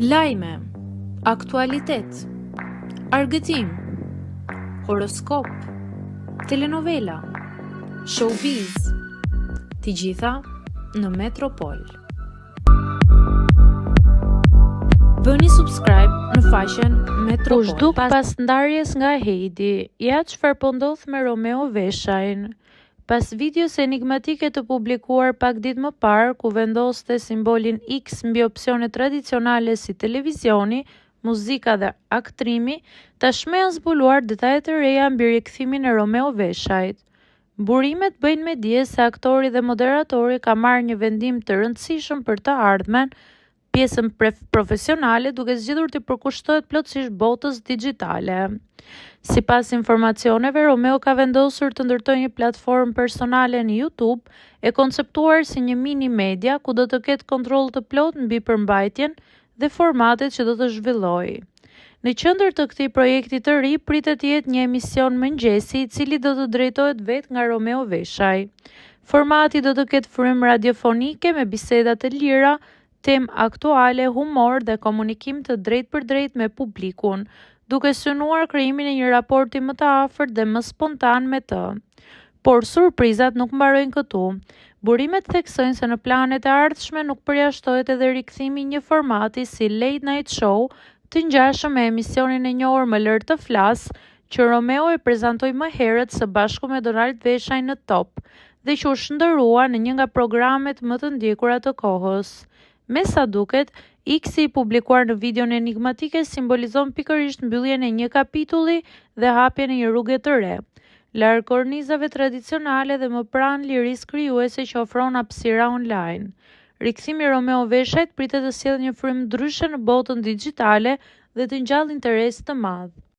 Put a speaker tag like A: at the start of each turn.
A: Lajme, aktualitet, argëtim, horoskop, telenovela, showbiz, të gjitha në Metropol. Bëni subscribe në faqen Metropol.
B: U zhduk pas ndarjes nga Heidi, ja çfarë po ndodh me Romeo Veshajn. Pas videos enigmatike të publikuar pak ditë më parë, ku vendoste simbolin X mbi opsione tradicionale si televizioni, muzika dhe aktrimi, tashmë janë zbuluar detaje të reja mbi rikthimin e Romeo Veshajt. Burimet bëjnë me dije se aktori dhe moderatori ka marrë një vendim të rëndësishëm për të ardhmen, pjesën profesionale, duke zgjedhur të përkushtohet plotësisht botës digjitale. Sipas informacioneve, Romeo ka vendosur të ndërtojë një platformë personale në YouTube, e konceptuar si një mini media ku do të ketë kontroll të plotë mbi përmbajtjen dhe formatet që do të zhvillojë. Në qendër të këtij projekti të ri pritet të jetë një emision mëngjesi, i cili do të drejtohet vetë nga Romeo Veshaj. Formati do të ketë frymë radiofonike me biseda të lira, temë aktuale, humor dhe komunikim të drejtë me publikun, duke synuar krijimin e një raporti më të afërt dhe më spontan me të. Por surprizat nuk mbarojnë këtu. Burimet theksojnë se në planet e ardhshme nuk përjashtohet edhe rikthimi i një formati si Late Night Show, të ngjashëm me emisionin e njohur Më lër të flas, që Romeo e prezantoi më herët së bashku me Donald Veshaj në Top, dhe që u shndërrua në një nga programet më të ndjekura të kohës. Me sa duket, X i publikuar në videon enigmatike simbolizon pikërisht mbylljen e një kapitulli dhe hapjen e një rruge të re, larg kornizave tradicionale dhe më pranë lirisë krijuese që ofron hapësira online. Rikthimi i Romeo Veshajt pritet të sjellë një frymë ndryshe në botën digjitale dhe të ngjallë interes të madh.